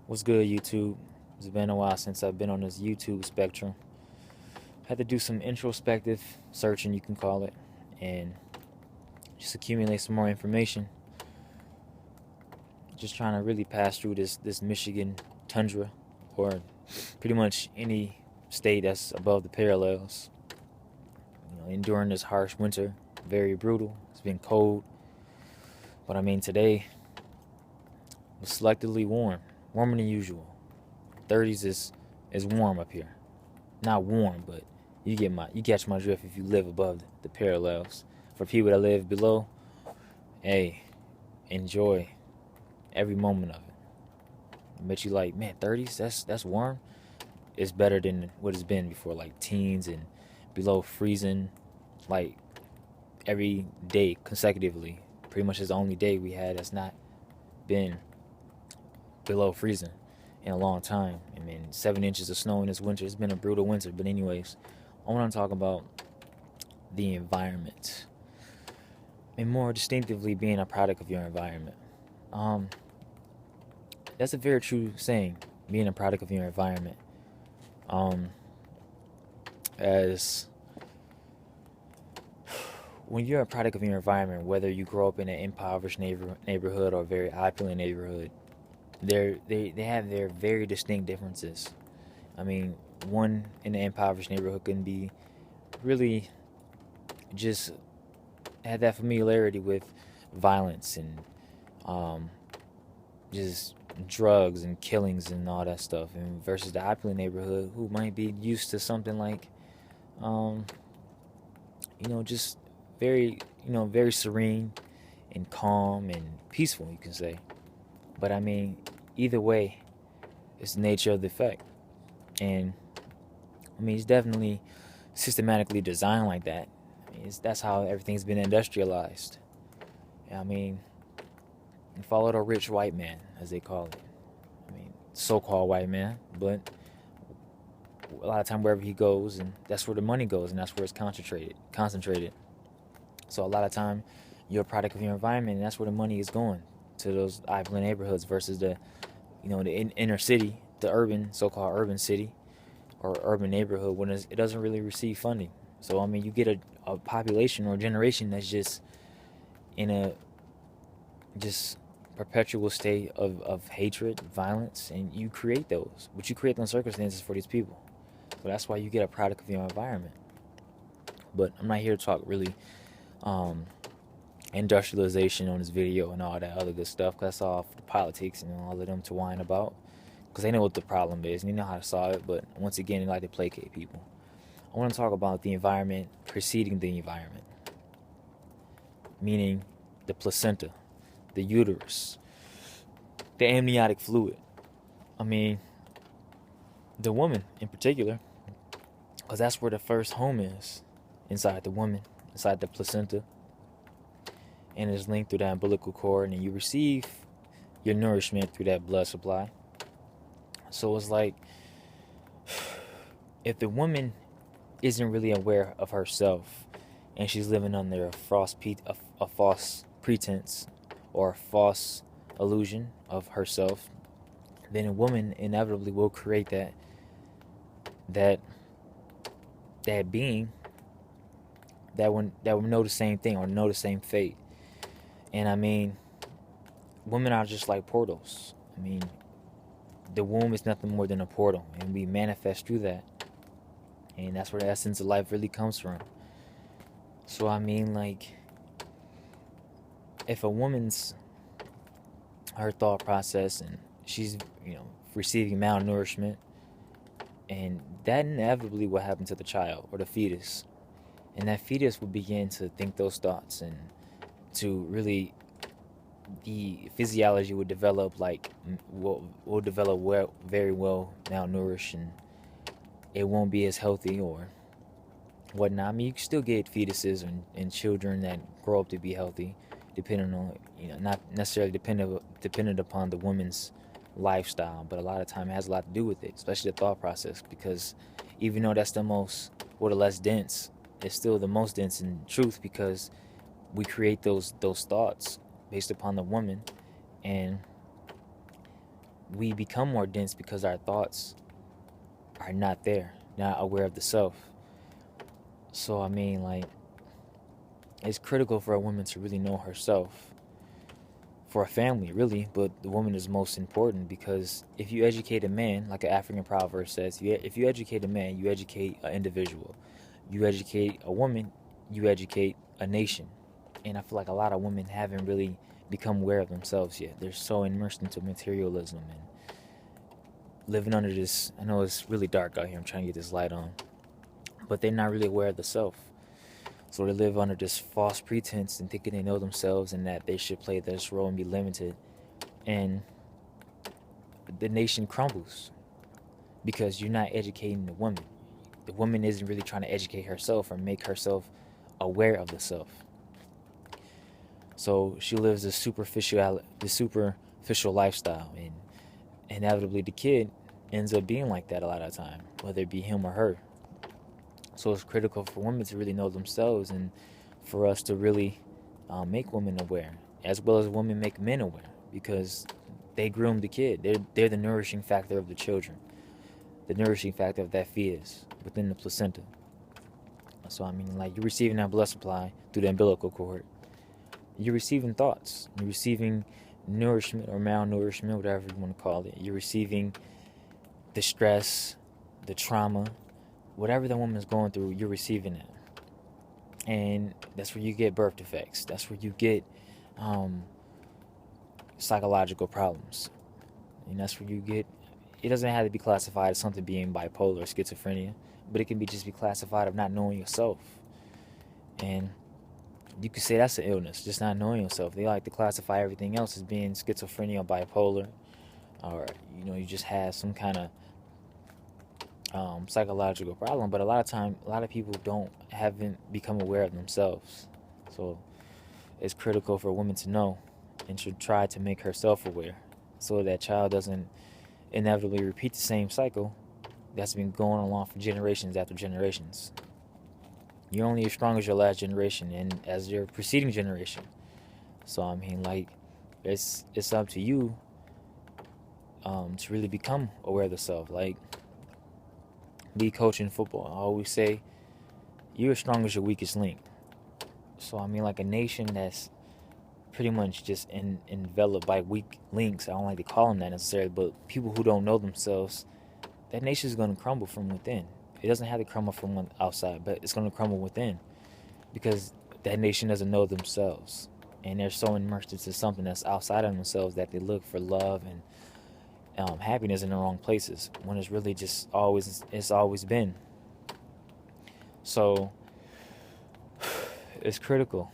What's good, YouTube? It's been a while since I've been on this YouTube spectrum. Had to do some introspective searching, you can call it, and just accumulate some more information. Just trying to really pass through this Michigan tundra, or pretty much any state that's above the parallels. Enduring this harsh winter, very brutal. It's been cold, but I mean today was selectively warm, warmer than usual. 30s is warm up here. Not warm, but you catch my drift if you live above the parallels. For people that live below, hey, enjoy every moment of it. I bet you like, man, 30s, that's warm. It's better than what it's been before, like teens and below freezing, like every day consecutively. Pretty much is the only day we had that's not been below freezing in a long time. I mean, 7 inches of snow in this winter. It's been a brutal winter. But anyways, I want to talk about the environment, and more distinctively being a product of your environment. Um, that's a very true saying, being a product of your environment. Um, as when you're a product of your environment, whether you grow up in an impoverished neighborhood or a very opulent neighborhood, they have their very distinct differences. I mean, one in an impoverished neighborhood can be really just had that familiarity with violence and um, just drugs and killings and all that stuff, and versus the opulent neighborhood who might be used to something like, um, just very, very serene and calm and peaceful, you can say. But I mean, either way, it's the nature of the effect. And I mean, it's definitely systematically designed like that. I mean, that's how everything's been industrialized. I mean, follow the rich white man, as they call it. I mean, so-called white man, but a lot of time wherever he goes, and that's where the money goes, and that's where it's concentrated. So a lot of time, you're a product of your environment, and that's where the money is going, to those opulent neighborhoods versus the inner city, the urban, so-called urban city or urban neighborhood, when it doesn't really receive funding. So I mean, you get a population or a generation that's just in a just perpetual state of hatred, violence, and you create those. But you create those circumstances for these people. So that's why you get a product of your environment. But I'm not here to talk really um, industrialization on this video and all that other good stuff, because that's all the politics and all of them to whine about. Because they know what the problem is and they know how to solve it. But once again, they like to placate people. I want to talk about the environment preceding the environment, meaning the placenta, the uterus, the amniotic fluid. I mean, the woman in particular, because that's where the first home is, inside the woman, inside the placenta, and it's linked through that umbilical cord, and you receive your nourishment through that blood supply. So it's like, if the woman isn't really aware of herself and she's living under a false pretense or a false illusion of herself, then a woman inevitably will create that that being that will know the same thing or know the same fate. And I mean, women are just like portals. I mean, the womb is nothing more than a portal, and we manifest through that. And that's where the essence of life really comes from. So I mean, like, if a woman's her thought process and she's receiving malnourishment, and that inevitably will happen to the child or the fetus, and that fetus will begin to think those thoughts, and to really, the physiology would develop like will develop well, very well malnourished, and it won't be as healthy or whatnot. I mean, you can still get fetuses and children that grow up to be healthy, depending on, not necessarily dependent upon the woman's lifestyle, but a lot of time it has a lot to do with it, especially the thought process. Because even though that's the most, or the less dense, it's still the most dense in truth, because we create those thoughts based upon the woman, and we become more dense because our thoughts are not there, not aware of the self. So I mean, like, it's critical for a woman to really know herself, for a family, really, but the woman is most important because if you educate a man, like an African proverb says, if you educate a man, you educate an individual. You educate a woman, you educate a nation. And I feel like a lot of women haven't really become aware of themselves yet. They're so immersed into materialism and living under this. I know it's really dark out here. I'm trying to get this light on, but they're not really aware of the self. So they live under this false pretense and thinking they know themselves and that they should play this role and be limited. And the nation crumbles because you're not educating the woman. The woman isn't really trying to educate herself or make herself aware of the self. So she lives this superficial lifestyle, and inevitably the kid ends up being like that a lot of the time, whether it be him or her. So it's critical for women to really know themselves and for us to really make women aware, as well as women make men aware, because they groom the kid. They're the nourishing factor of the children, the nourishing factor of that fetus within the placenta. So I mean, like, you're receiving that blood supply through the umbilical cord. You're receiving thoughts. You're receiving nourishment or malnourishment, whatever you want to call it. You're receiving the stress, the trauma, whatever the woman is going through, you're receiving it. And that's where you get birth defects. That's where you get psychological problems. And that's where you get, it doesn't have to be classified as something being bipolar or schizophrenia, but it can be just be classified of not knowing yourself. And you could say that's an illness, just not knowing yourself. They like to classify everything else as being schizophrenia or bipolar, or you just have some kind of psychological problem. But a lot of people haven't become aware of themselves. So it's critical for a woman to know and should try to make herself aware, so that child doesn't inevitably repeat the same cycle that's been going along for generations after generations. You're only as strong as your last generation and as your preceding generation. So I mean, like, it's up to you to really become aware of the self. Like, be coaching football. I always say you're as strong as your weakest link. So I mean, like, a nation that's pretty much just enveloped by weak links, I don't like to call them that necessarily, but people who don't know themselves, that nation is going to crumble from within. It doesn't have to crumble from one outside, but it's going to crumble within, because that nation doesn't know themselves, and they're so immersed into something that's outside of themselves that they look for love and happiness in the wrong places, when it's really just it's always been. So it's critical.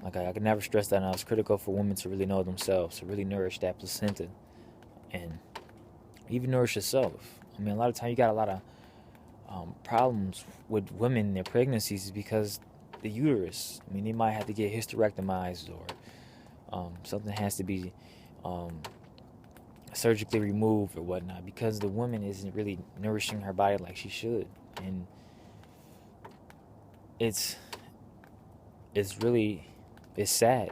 Like, I can never stress that enough. It's critical for women to really know themselves, to really nourish that placenta, and even nourish yourself. I mean, a lot of times you got a lot of problems with women in their pregnancies because the uterus. I mean, they might have to get hysterectomized, or something has to be surgically removed or whatnot, because the woman isn't really nourishing her body like she should. And it's sad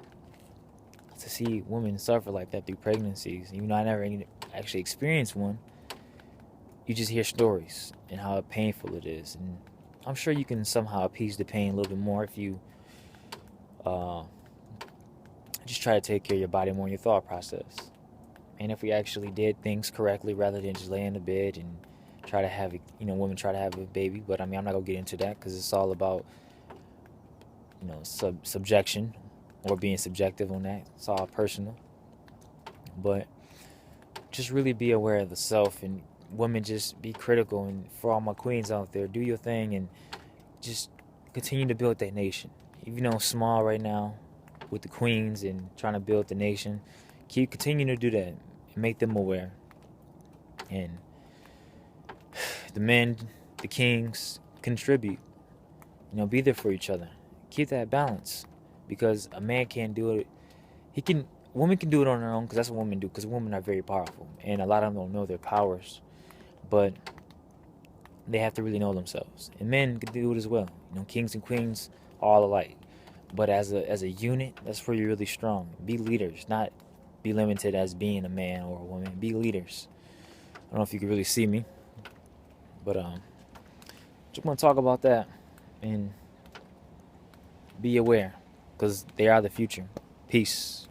to see women suffer like that through pregnancies. Even though I never actually experienced one, you just hear stories and how painful it is. And I'm sure you can somehow appease the pain a little bit more if you just try to take care of your body more in your thought process. And if we actually did things correctly rather than just lay in the bed and try to have, women try to have a baby. But I mean, I'm not going to get into that because it's all about, subjection or being subjective on that. It's all personal. But just really be aware of the self, and women, just be critical. And for all my queens out there, do your thing and just continue to build that nation. Even though it's small right now with the queens and trying to build the nation, keep continuing to do that and make them aware. And the men, the kings, contribute. Be there for each other. Keep that balance, because a man can't do it. Women can do it on their own, because that's what women do, because women are very powerful, and a lot of them don't know their powers, but they have to really know themselves. And men can do it as well. Kings and queens, all alike. But as a unit, that's where you're really strong. Be leaders, not be limited as being a man or a woman. Be leaders. I don't know if you can really see me, but just want to talk about that and be aware, because they are the future. Peace.